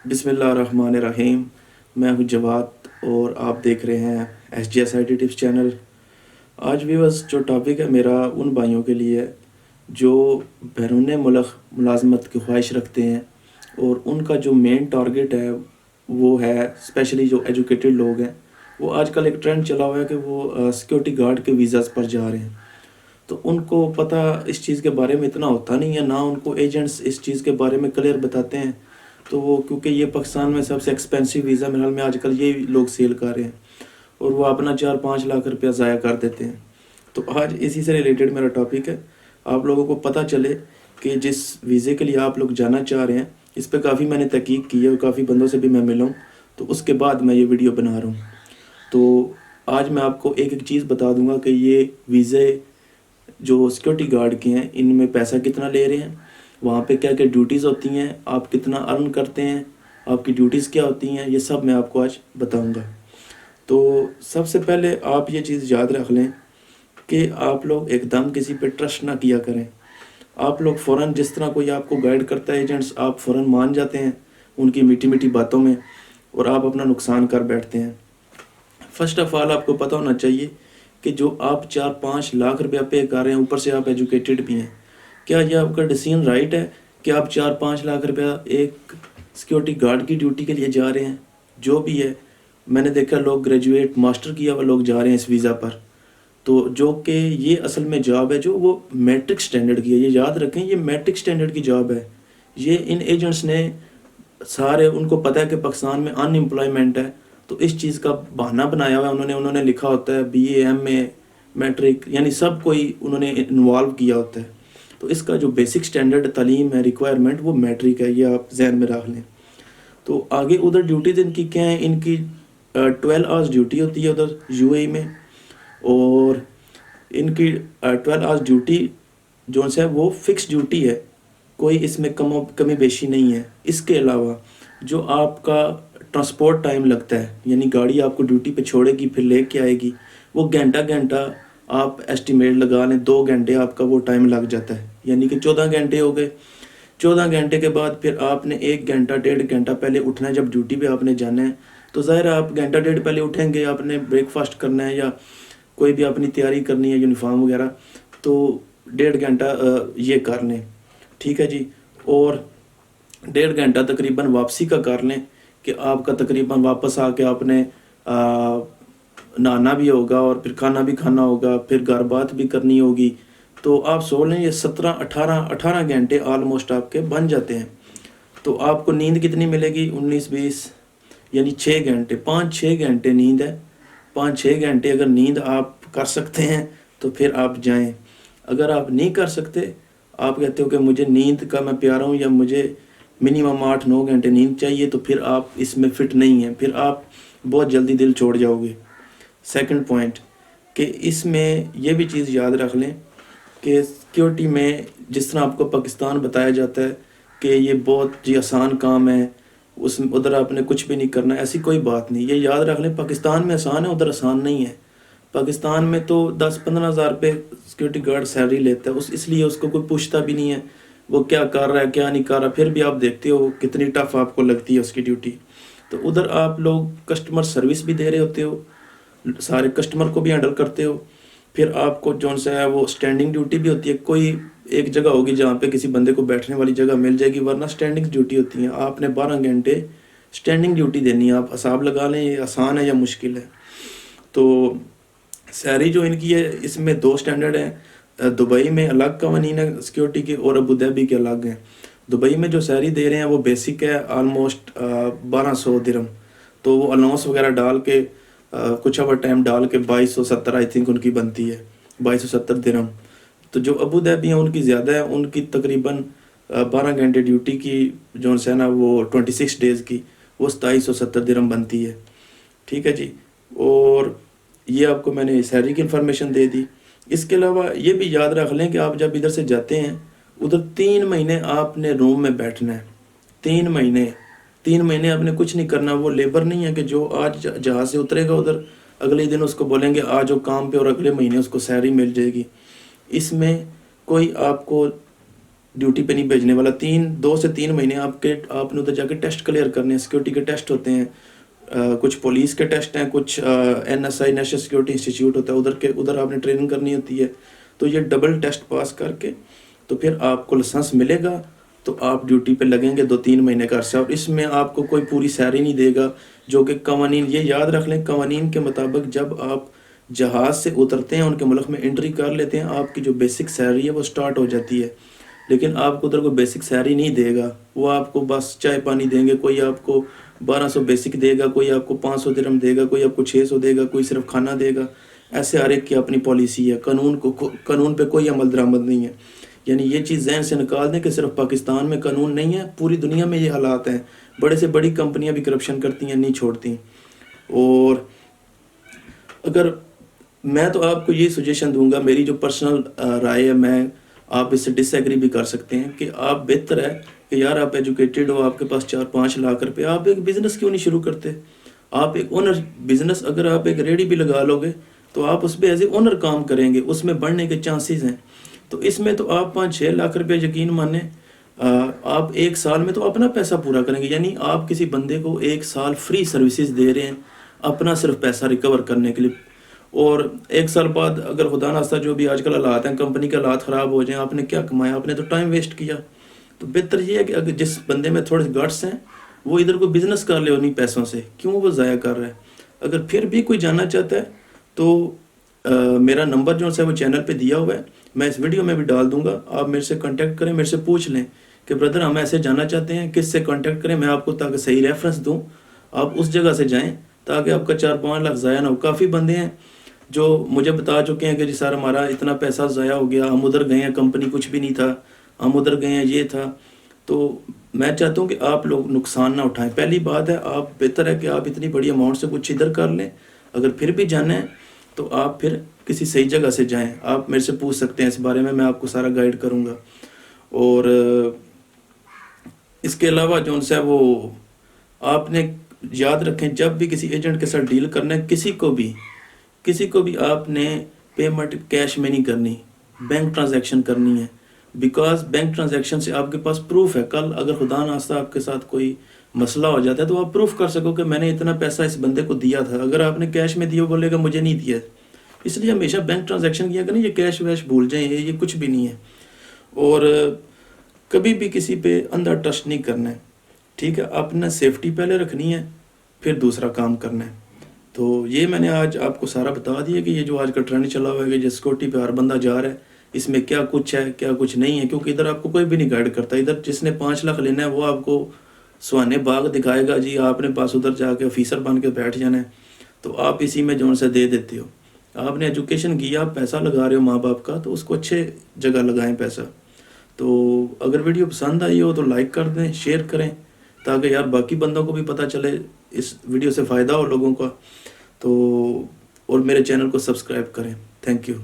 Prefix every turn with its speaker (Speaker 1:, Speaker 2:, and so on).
Speaker 1: बिस्मिल्लाहिर्रहमानिर्रहीम। मैं हूं जवाद और आप देख रहे हैं SGSIT टिप्स चैनल। आज भी बस जो टॉपिक है मेरा उन भाइयों के लिए है जो बैरून मुल्क मुलाजमत की ख्वाहिश रखते हैं और उनका जो मेन टारगेट है वो है, स्पेशली जो एजुकेटेड लोग हैं, वो आजकल एक ट्रेंड चला हुआ है कि वो सिक्योरिटी गार्ड के वीज़ाज़ पर जा रहे हैं। तो उनको पता इस चीज़ के बारे में इतना होता नहीं है, ना उनको एजेंट्स इस चीज़ के बारे में क्लियर बताते हैं। तो वो, क्योंकि ये पाकिस्तान में सबसे एक्सपेंसिव वीज़ा मेरे ख्याल में आजकल ये लोग सेल कर रहे हैं और वो अपना 4-5 लाख रुपया ज़ाया कर देते हैं। तो आज इसी से रिलेटेड मेरा टॉपिक है, आप लोगों को पता चले कि जिस वीज़े के लिए आप लोग जाना चाह रहे हैं, इस पर काफ़ी मैंने तहकीक की है और काफ़ी बंदों से भी मैं मिला हूँ, तो उसके बाद मैं ये वीडियो बना रहा हूँ। तो आज मैं आपको एक एक चीज़ बता दूंगा कि ये वीज़े जो सिक्योरिटी गार्ड के हैं इनमें पैसा कितना ले रहे हैं, वहाँ पे क्या क्या ड्यूटीज़ होती हैं, आप कितना अर्न करते हैं, आपकी ड्यूटीज़ क्या होती हैं, ये सब मैं आपको आज बताऊंगा। तो सबसे पहले आप ये चीज़ याद रख लें कि आप लोग एकदम किसी पे ट्रस्ट ना किया करें। आप लोग फ़ौरन, जिस तरह कोई आपको गाइड करता है एजेंट्स, आप फ़ौरन मान जाते हैं उनकी मीठी मीठी बातों में और आप अपना नुकसान कर बैठते हैं। फर्स्ट ऑफ ऑल आपको पता होना चाहिए कि जो आप 4-5 लाख रुपया पे कर रहे हैं, ऊपर से आप एजुकेटेड भी हैं, क्या ये आपका डिसीजन राइट है कि आप 4-5 लाख रुपया एक सिक्योरिटी गार्ड की ड्यूटी के लिए जा रहे हैं? जो भी है, मैंने देखा लोग ग्रेजुएट मास्टर किया हुआ लोग जा रहे हैं इस वीज़ा पर, तो जो कि ये असल में जॉब है जो वो मैट्रिक स्टैंडर्ड की है। ये याद रखें, ये मैट्रिक स्टैंडर्ड की जॉब है। ये इन एजेंट्स ने सारे, उनको पता है कि पाकिस्तान में अनएम्प्लॉयमेंट है, तो इस चीज़ का बहाना बनाया हुआ है उन्होंने लिखा होता है BA MA मैट्रिक, यानी सब कोई उन्होंने इन्वॉल्व किया होता है। तो इसका जो बेसिक स्टैंडर्ड तालीम है, रिक्वायरमेंट, वो मैट्रिक है, ये आप जहन में रख लें। तो आगे उधर ड्यूटीज़ इनकी क्या है, इनकी 12 आवर्स ड्यूटी होती है उधर UAE में, और इनकी 12 आवर्स ड्यूटी जो है वो फिक्स ड्यूटी है, कोई इसमें कमी बेशी नहीं है। इसके अलावा जो आपका ट्रांसपोर्ट टाइम लगता है, यानी गाड़ी आपको ड्यूटी पे छोड़ेगी फिर लेके आएगी, वो घंटा आप एस्टिमेट लगा लें 2 घंटे आपका वो टाइम लग जाता है, यानी कि 14 घंटे हो गए। 14 घंटे के बाद फिर आपने 1 घंटा 1.5 घंटा पहले उठना है, जब ड्यूटी पे आपने जाना है। तो ज़ाहिर है आप घंटा 1.5 पहले उठेंगे, आपने ब्रेकफास्ट करना है या कोई भी अपनी तैयारी करनी है, यूनिफॉर्म वगैरह, तो 1.5 घंटा ये कर लें, ठीक है जी। और 1.5 घंटा तकरीबन वापसी का कर लें कि आपका तकरीबन वापस आके आपने नहाना भी होगा और फिर खाना भी खाना होगा, फिर घर बात भी करनी होगी। तो आप सोच लें ये 17-18 घंटे ऑलमोस्ट आपके बन जाते हैं। तो आपको नींद कितनी मिलेगी? 19-20, यानी 6 घंटे, 5-6 घंटे नींद है। 5-6 घंटे अगर नींद आप कर सकते हैं तो फिर आप जाएं। अगर आप नहीं कर सकते, आप कहते हो कि मुझे नींद का मैं प्यारा हूँ या मुझे मिनिमम 8-9 घंटे नींद चाहिए, तो फिर आप इसमें फ़िट नहीं हैं, फिर आप बहुत जल्दी दिल छोड़ जाओगे। सेकंड पॉइंट कि इसमें यह भी चीज़ याद रख लें कि सिक्योरिटी में जिस तरह आपको पाकिस्तान बताया जाता है कि ये बहुत जी आसान काम है, उस उधर आपने कुछ भी नहीं करना, ऐसी कोई बात नहीं। ये याद रख लें, पाकिस्तान में आसान है, उधर आसान नहीं है। पाकिस्तान में तो 10-15 हज़ार रुपये सिक्योरिटी गार्ड सैलरी लेता है, इसलिए उसको कोई पूछता भी नहीं है वो क्या कर रहा है क्या नहीं कर रहा, फिर भी आप देखते हो कितनी टफ आपको लगती है उसकी ड्यूटी। तो उधर आप लोग कस्टमर सर्विस भी दे रहे होते हो, सारे कस्टमर को भी हैंडल करते हो, फिर आपको जो सा है वो स्टैंडिंग ड्यूटी भी होती है। कोई एक जगह होगी जहाँ पे किसी बंदे को बैठने वाली जगह मिल जाएगी, वरना स्टैंडिंग ड्यूटी होती है। आपने 12 घंटे स्टैंडिंग ड्यूटी देनी है। आप हिसाब लगा लें ये आसान है या मुश्किल है। तो सैलरी जो इनकी है, इसमें 2 स्टैंडर्ड हैं। दुबई में अलग कवानीन है सिक्योरिटी के और अबू धाबी के अलग हैं। दुबई में जो सैलरी दे रहे हैं वो बेसिक है, ऑलमोस्ट 1200 दिरहम। तो वो अलाउंस वगैरह डाल के कुछ आवर टाइम डाल के 2270 आई थिंक उनकी बनती है, 2270 दिरहम। तो जो अबू धाबी हैं उनकी ज़्यादा है, उनकी तकरीबन 12 घंटे ड्यूटी की जो है ना वो 26 डेज़ की, वो 2770 दिरहम बनती है, ठीक है जी। और ये आपको मैंने सैलरी की इन्फॉर्मेशन दे दी। इसके अलावा ये भी याद रख लें कि आप जब इधर से जाते हैं, उधर 3 महीने आपने रूम में बैठना है। 3 महीने आपने कुछ नहीं करना। वो लेबर नहीं है कि जो आज जहाज़ से उतरेगा उधर अगले दिन उसको बोलेंगे आ जाओ काम पे और अगले महीने उसको सैलरी मिल जाएगी। इसमें कोई आपको ڈیوٹی پہ نہیں بھیجنے والا. 2 سے 3 مہینے آپ نے ادھر جا کے ٹیسٹ کلیئر کرنے ہیں. سیکورٹی کے ٹیسٹ ہوتے ہیں, کچھ پولیس کے ٹیسٹ ہیں, کچھ NSI نیشنل سیکورٹی انسٹیٹیوٹ ہوتا ہے, ادھر آپ نے ٹریننگ کرنی ہوتی ہے. تو یہ ڈبل ٹیسٹ پاس کر کے تو پھر آپ کو لائسنس ملے گا, تو آپ ڈیوٹی پہ لگیں گے 2-3 مہینے کا عرصہ. اور اس میں آپ کو کوئی پوری سیلری نہیں دے گا, جو کہ قوانین, یہ یاد رکھ لیں, قوانین کے مطابق جب آپ جہاز سے اترتے ہیں, ان کے ملک میں انٹری کر لیتے ہیں, آپ کی جو بیسک سیلری ہے وہ سٹارٹ ہو جاتی ہے. لیکن آپ کو ادھر کوئی بیسک سیلری نہیں دے گا, وہ آپ کو بس چائے پانی دیں گے. کوئی آپ کو 1200 بیسک دے گا, کوئی آپ کو 500 درہم دے گا, کوئی آپ کو 600 دے گا, کوئی صرف کھانا دے گا. ایسے ہر ایک کی اپنی پالیسی ہے. قانون پہ کوئی عمل درآمد نہیں ہے. یعنی یہ چیز ذہن سے نکال دیں کہ صرف پاکستان میں قانون نہیں ہے, پوری دنیا میں یہ حالات ہیں. بڑے سے بڑی کمپنیاں بھی کرپشن کرتی ہیں, نہیں چھوڑتی. اور اگر میں تو آپ کو یہ سجیشن دوں گا, میری جو پرسنل رائے ہے, آپ اس سے ڈس ایگری بھی کر سکتے ہیں, کہ آپ بہتر ہے کہ یار آپ ایجوکیٹڈ ہو, آپ کے پاس 4-5 لاکھ روپے, آپ ایک بزنس کیوں نہیں شروع کرتے؟ آپ ایک اونر بزنس, اگر آپ ایک ریڑھی بھی لگا لو گے تو آپ اس پہ ایز اے اونر کام کریں گے, اس میں بڑھنے کے چانسز ہیں. تو اس میں تو آپ 5-6 لاکھ روپے یقین مانیں, آپ 1 سال میں تو اپنا پیسہ پورا کریں گے. یعنی آپ کسی بندے کو 1 سال فری سروسز دے رہے ہیں اپنا صرف پیسہ ریکور کرنے کے لیے. اور 1 سال بعد اگر خدا نخواستہ جو بھی آج کل حالات ہیں, کمپنی کے حالات خراب ہو جائیں, آپ نے کیا کمایا؟ آپ نے تو ٹائم ویسٹ کیا. تو بہتر یہ ہے کہ اگر جس بندے میں تھوڑے گٹس ہیں, وہ ادھر کوئی بزنس کر لے انہیں پیسوں سے, کیوں وہ ضائع کر رہا ہے. اگر پھر بھی کوئی جاننا چاہتا ہے تو میرا نمبر جو ہے وہ چینل پہ دیا ہوا ہے, میں اس ویڈیو میں بھی ڈال دوں گا. آپ میرے سے کانٹیکٹ کریں, میرے سے پوچھ لیں کہ بردر ہم ایسے جاننا چاہتے ہیں, کس سے کانٹیکٹ کریں, میں آپ کو تاکہ صحیح ریفرنس دوں, آپ اس جگہ سے جائیں تاکہ آپ کا 4-5 لاکھ ضائع نہ ہو. کافی بندے ہیں جو مجھے بتا چکے ہیں کہ جی سر ہمارا اتنا پیسہ ضائع ہو گیا, ہم ادھر گئے ہیں, کمپنی کچھ بھی نہیں تھا, ہم ادھر گئے ہیں, یہ تھا. تو میں چاہتا ہوں کہ آپ لوگ نقصان نہ اٹھائیں. پہلی بات ہے, آپ بہتر ہے کہ آپ اتنی بڑی اماؤنٹ سے کچھ ادھر کر لیں. اگر پھر بھی جانا ہے تو آپ پھر کسی صحیح جگہ سے جائیں. آپ میرے سے پوچھ سکتے ہیں اس بارے میں آپ کو سارا گائیڈ کروں گا. اور اس کے علاوہ جو ان سے وہ آپ نے یاد رکھیں, جب بھی کسی ایجنٹ کے ساتھ ڈیل کرنا ہے, کسی کو بھی آپ نے پیمنٹ کیش میں نہیں کرنی, بینک ٹرانزیکشن کرنی ہے. بیکاز بینک ٹرانزیکشن سے آپ کے پاس پروف ہے. کل اگر خدا نخواستہ آپ کے ساتھ کوئی مسئلہ ہو جاتا ہے تو آپ پروف کر سکو کہ میں نے اتنا پیسہ اس بندے کو دیا تھا. اگر آپ نے کیش میں دیا, بولے گا مجھے نہیں دیا. اس لیے ہمیشہ بینک ٹرانزیکشن کیا کریں, یہ کیش ویش بھول جائیں, یہ کچھ بھی نہیں ہے. اور کبھی بھی کسی پہ اندھا ٹرسٹ نہیں کرنا ہے, ٹھیک ہے. اپنا سیفٹی پہلے رکھنی ہے, پھر دوسرا کام کرنا ہے. تو یہ میں نے آج آپ کو سارا بتا دیا کہ یہ جو آج کا ٹرینڈ چلا ہوا ہے کہ جس سیکورٹی پہ ہر بندہ جا رہا ہے, اس میں کیا کچھ ہے کیا کچھ نہیں ہے. کیونکہ ادھر آپ کو کوئی بھی نہیں گائیڈ کرتا. ادھر جس نے 5 لاکھ لینا ہے وہ آپ کو سوانے باغ دکھائے گا, جی آپ نے پاس ادھر جا کے آفیسر بن کے بیٹھ جانا ہے. تو آپ اسی میں جو سے دے دیتے ہو. آپ نے ایجوکیشن کی, آپ پیسہ لگا رہے ہو ماں باپ کا, تو اس کو اچھے جگہ لگائیں پیسہ. تو اگر ویڈیو پسند آئی ہو تو لائک کر دیں, شیئر کریں, تاکہ یار باقی بندوں کو بھی پتہ چلے, اس ویڈیو سے فائدہ ہو لوگوں کا. تو اور میرے چینل کو سبسکرائب کریں. Thank you.